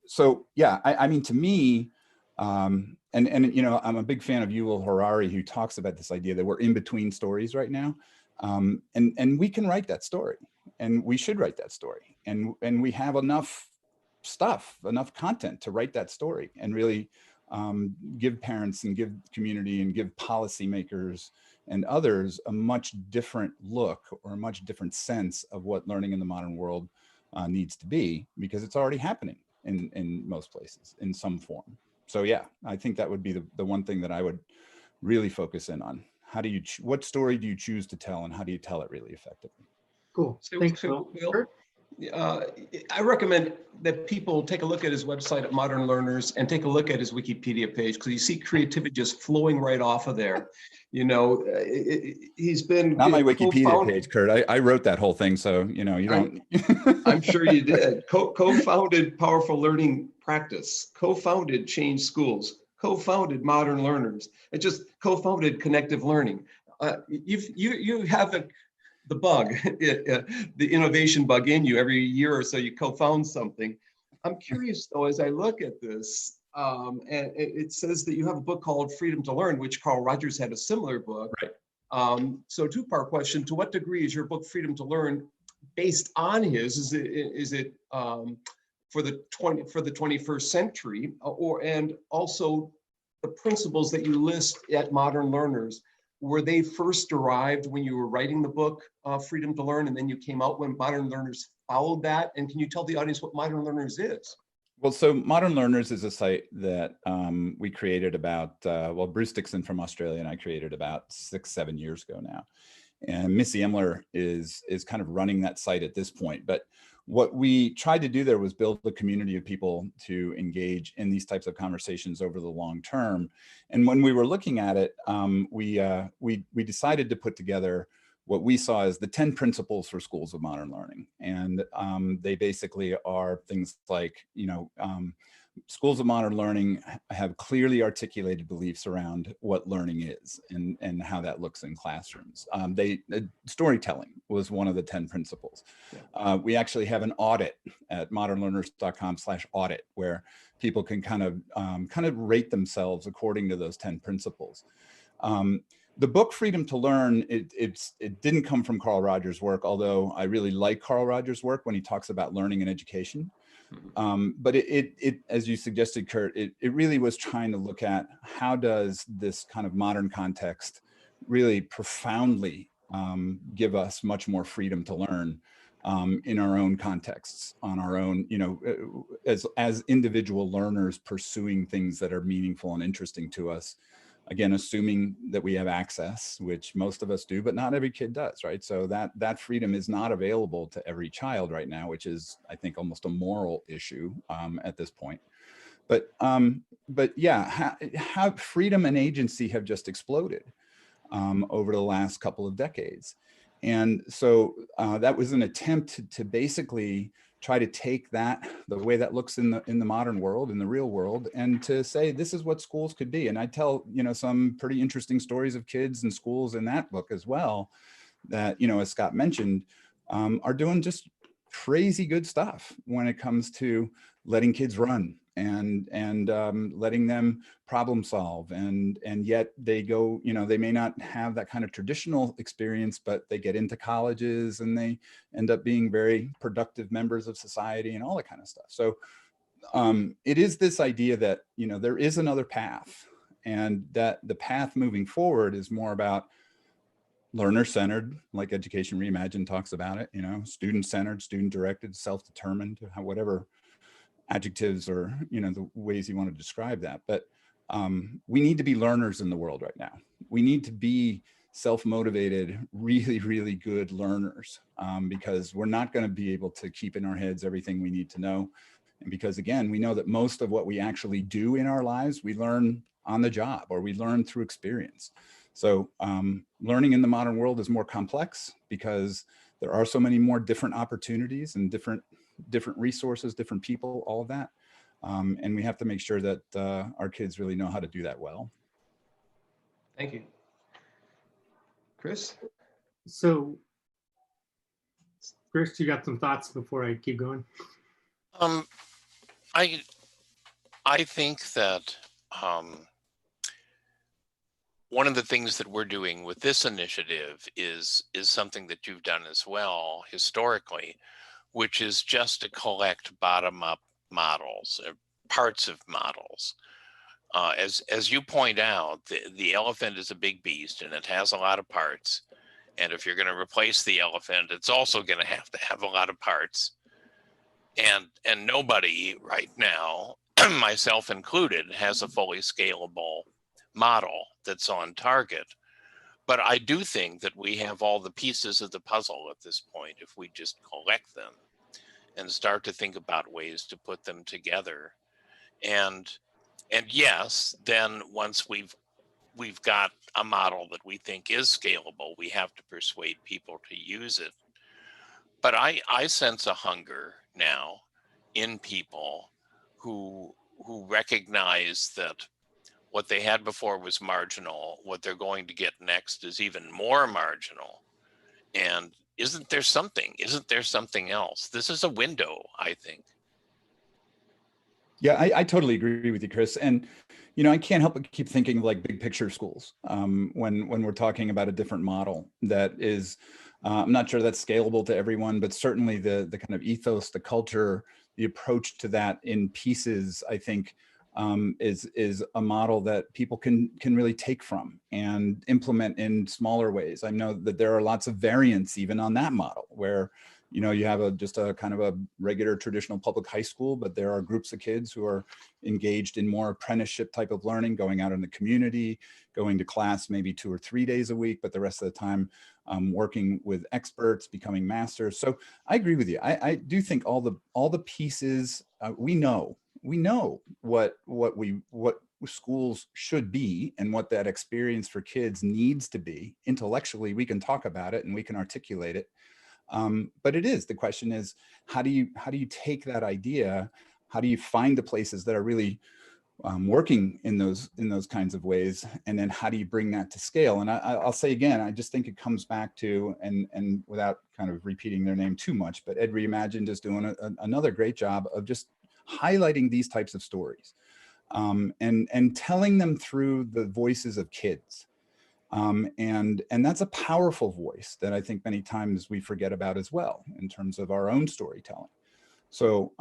So yeah, I mean, to me, and you know, I'm a big fan of Yuval Harari, who talks about this idea that we're in between stories right now. And we can write that story, and we should write that story. And we have enough stuff, enough content to write that story and really give parents and give community and give policymakers and others a much different look or a much different sense of what learning in the modern world needs to be, because it's already happening in most places in some form. So yeah, I think that would be the one thing that I would really focus in on. What story do you choose to tell, and how do you tell it really effectively? Cool. Thanks, Will. I recommend that people take a look at his website at Modern Learners and take a look at his Wikipedia page, because you see creativity just flowing right off of there. You know, he's been not my Wikipedia page, Kurt. I wrote that whole thing, so you know, you don't. I'm sure you did. Co-founded Powerful Learning Practice, co-founded Change Schools, co-founded Modern Learners, and just co-founded Connective Learning. You have the bug, the innovation bug in you. Every year or so you co-found something. I'm curious though, as I look at this, and it says that you have a book called Freedom to Learn, which Carl Rogers had a similar book. Right. So two-part question: to what degree is your book Freedom to Learn based on his? Is it for the 21st century, and also the principles that you list at Modern Learners? Were they first derived when you were writing the book, Freedom to Learn, and then you came out when Modern Learners followed that? And can you tell the audience what Modern Learners is? Well, so Modern Learners is a site that we created about, well, Bruce Dixon from Australia and I created about 6-7 years ago now. And Missy Emler is kind of running that site at this point. But what we tried to do there was build a community of people to engage in these types of conversations over the long term. And when we were looking at it, we decided to put together what we saw as the 10 principles for schools of modern learning. And they basically are things like, you know, schools of modern learning have clearly articulated beliefs around what learning is and how that looks in classrooms. Storytelling was one of the 10 principles. Yeah. We actually have an audit at modernlearners.com/audit where people can kind of rate themselves according to those 10 principles. The book Freedom to Learn, it didn't come from Carl Rogers' work, although I really like Carl Rogers' work when he talks about learning and education. But it, as you suggested, Kurt, it really was trying to look at how does this kind of modern context really profoundly give us much more freedom to learn in our own contexts, on our own, you know, as individual learners pursuing things that are meaningful and interesting to us. Again, assuming that we have access, which most of us do, but not every kid does, right? So that freedom is not available to every child right now, which is, I think, almost a moral issue at this point. But yeah, how freedom and agency have just exploded over the last couple of decades. And so that was an attempt to basically try to take that, the way that looks in the modern world, in the real world, and to say, this is what schools could be. And I tell, you know, some pretty interesting stories of kids and schools in that book as well, that, you know, as Scott mentioned, are doing just crazy good stuff when it comes to letting kids run and letting them problem solve, and yet they go, you know, they may not have that kind of traditional experience, but they get into colleges and they end up being very productive members of society and all that kind of stuff. So it is this idea that, you know, there is another path, and that the path moving forward is more about learner-centered, like Education Reimagined talks about it, you know, student-centered, student-directed, self-determined, whatever adjectives or, you know, the ways you want to describe that. But we need to be learners in the world right now. We need to be self-motivated, really, really good learners, because we're not going to be able to keep in our heads everything we need to know. And because, again, we know that most of what we actually do in our lives, we learn on the job, or we learn through experience. So learning in the modern world is more complex because there are so many more different opportunities and different resources, different people, all of that. And we have to make sure that our kids really know how to do that well. Thank you. Chris? So, Chris, you got some thoughts before I keep going? I think that one of the things that we're doing with this initiative is something that you've done as well historically, which is just to collect bottom-up models, parts of models. As you point out, the elephant is a big beast and it has a lot of parts. And if you're going to replace the elephant, it's also going to have a lot of parts. And nobody right now, myself included, has a fully scalable model that's on target. But I do think that we have all the pieces of the puzzle at this point if we just collect them and start to think about ways to put them together. And yes, then once we've got a model that we think is scalable, we have to persuade people to use it. But I sense a hunger now in people who recognize that what they had before was marginal. What they're going to get next is even more marginal. And isn't there something else? This is a window, I think. Yeah, I totally agree with you, Chris. And, you know, I can't help but keep thinking of like big picture schools when we're talking about a different model that is, I'm not sure that's scalable to everyone, but certainly the kind of ethos, the culture, the approach to that in pieces, I think, is a model that people can really take from and implement in smaller ways. I know that there are lots of variants even on that model where, you know, you have just a kind of a regular traditional public high school, but there are groups of kids who are engaged in more apprenticeship type of learning, going out in the community, going to class maybe 2 or 3 days a week, but the rest of the time working with experts, becoming masters. So I agree with you. I do think all the pieces we know what schools should be and what that experience for kids needs to be. Intellectually, we can talk about it and we can articulate it. But the question is, how do you take that idea? How do you find the places that are really working in those kinds of ways? And then how do you bring that to scale? And I'll say again, I just think it comes back to, and without kind of repeating their name too much, but Ed Reimagined is doing another great job of just highlighting these types of stories and telling them through the voices of kids. And that's a powerful voice that I think many times we forget about as well in terms of our own storytelling. So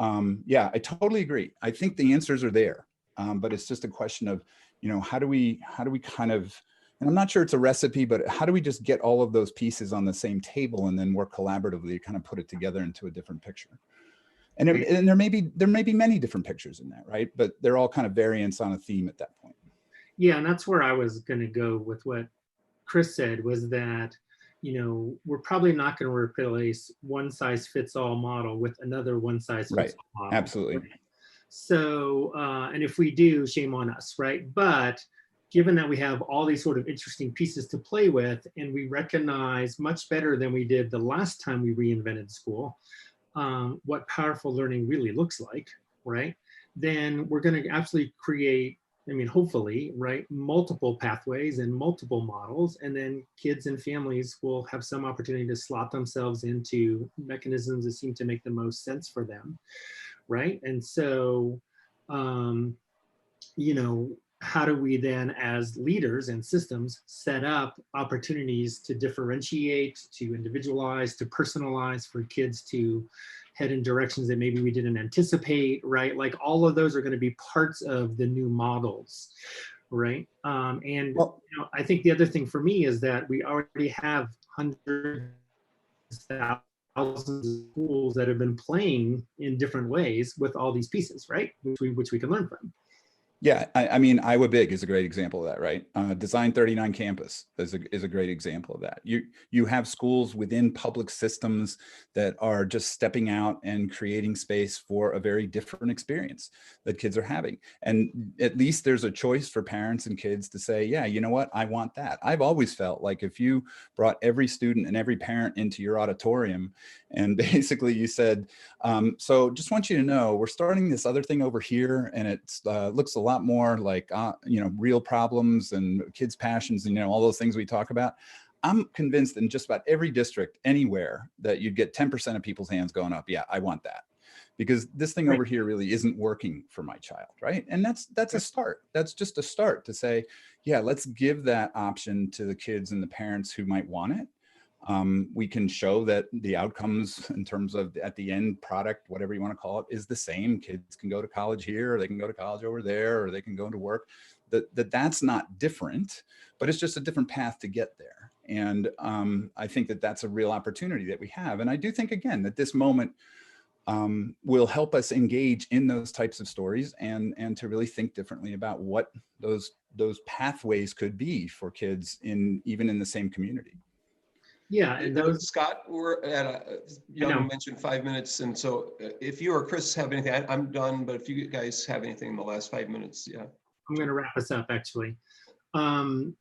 yeah, I totally agree. I think the answers are there, but it's just a question of, you know, how do we kind of, and I'm not sure it's a recipe, but how do we just get all of those pieces on the same table and then work collaboratively to kind of put it together into a different picture? And there may be many different pictures in that, right? But they're all kind of variants on a theme at that point. Yeah, and that's where I was going to go with what Chris said, was that, you know, we're probably not going to replace one size fits all model with another one size fits all model. Absolutely. Right? So, and if we do, shame on us, right? But given that we have all these sort of interesting pieces to play with, and we recognize much better than we did the last time we reinvented school, what powerful learning really looks like, right? Then we're going to absolutely create I mean, hopefully, right, multiple pathways and multiple models, and then kids and families will have some opportunity to slot themselves into mechanisms that seem to make the most sense for them, right? And so, you know, how do we then, as leaders and systems, set up opportunities to differentiate, to individualize, to personalize for kids to head in directions that maybe we didn't anticipate, right? Like all of those are going to be parts of the new models, right? And Well, you know, I think the other thing for me is that we already have hundreds, thousands of schools that have been playing in different ways with all these pieces, right? Which we can learn from. yeah, I mean, Iowa Big is a great example of that, right? Design 39 Campus is a great example of that. You have schools within public systems that are just stepping out and creating space for a very different experience that kids are having. And at least there's a choice for parents and kids to say, yeah, you know what, I want that. I've always felt like if you brought every student and every parent into your auditorium and basically you said, so just want you to know, we're starting this other thing over here and it looks a lot more like, you know, real problems and kids' passions and, you know, all those things we talk about. I'm convinced in just about every district anywhere that you'd get 10% of people's hands going up. Yeah, I want that. Because this thing over here really isn't working for my child, right? And that's a start. That's just a start to say, yeah, let's give that option to the kids and the parents who might want it. We can show that the outcomes in terms of at the end product, whatever you want to call it, is the same. Kids can go to college here, or they can go to college over there, or they can go into work. That's not different, but it's just a different path to get there. And I think that that's a real opportunity that we have. And I do think, again, that this moment will help us engage in those types of stories and to really think differently about what those pathways could be for kids even in the same community. Yeah, and those, Scott, we're at you mentioned 5 minutes, and so if you or Chris have anything, I'm done. But if you guys have anything in the last 5 minutes, yeah. I'm going to wrap us up actually. You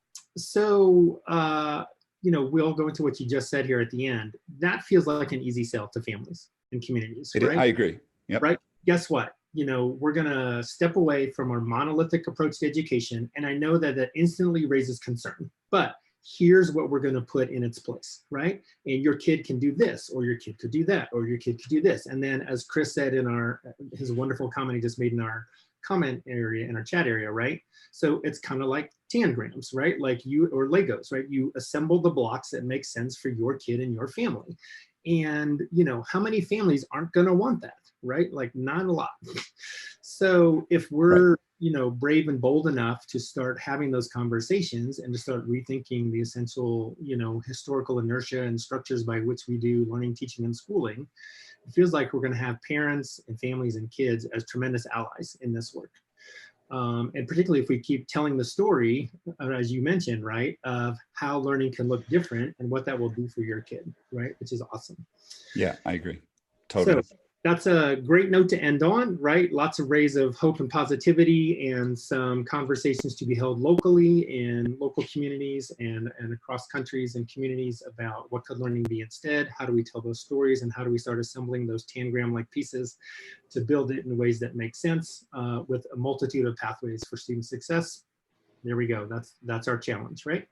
know, we'll go into what you just said here at the end. That feels like an easy sell to families and communities, right? I agree. Yep. Right. Guess what? You know, we're going to step away from our monolithic approach to education, and I know that that instantly raises concern, but here's what we're going to put in its place, right? And your kid can do this, or your kid could do that, or your kid could do this. And then, as Chris said in his wonderful comment he just made in our comment area, in our chat area, right? So it's kind of like tangrams, right? Like or Legos, right? You assemble the blocks that make sense for your kid and your family. And, you know, how many families aren't going to want that, right? Like not a lot. So if we're, you know, brave and bold enough to start having those conversations and to start rethinking the essential, you know, historical inertia and structures by which we do learning, teaching, and schooling, it feels like we're going to have parents and families and kids as tremendous allies in this work. And particularly if we keep telling the story, as you mentioned, right, of how learning can look different and what that will do for your kid, right, which is awesome. Yeah, I agree. Totally. So that's a great note to end on, right? Lots of rays of hope and positivity and some conversations to be held locally in local communities and across countries and communities about what could learning be instead? How do we tell those stories, and how do we start assembling those tangram-like pieces to build it in ways that make sense with a multitude of pathways for student success? There we go. That's our challenge, right?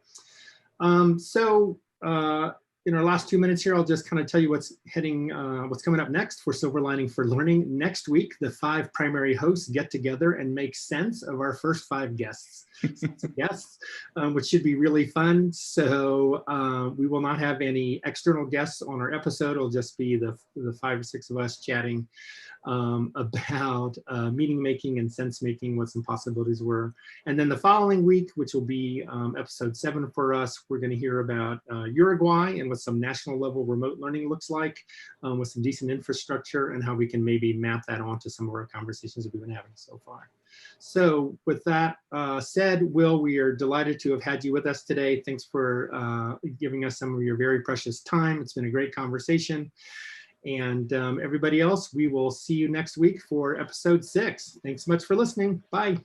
In our last 2 minutes here, I'll just kind of tell you what's coming up next for Silver Lining for Learning. Next week, the 5 primary hosts get together and make sense of our first 5 guests, which should be really fun. So we will not have any external guests on our episode. It'll just be the 5 or 6 of us chatting about meaning making and sense making, what some possibilities were. And then the following week, which will be episode 7 for us, we're going to hear about Uruguay and what some national level remote learning looks like with some decent infrastructure, and how we can maybe map that onto some of our conversations that we've been having so far. So with that said, Will, we are delighted to have had you with us today. Thanks for giving us some of your very precious time. It's been a great conversation. And everybody else, we will see you next week for episode 6. Thanks so much for listening. Bye.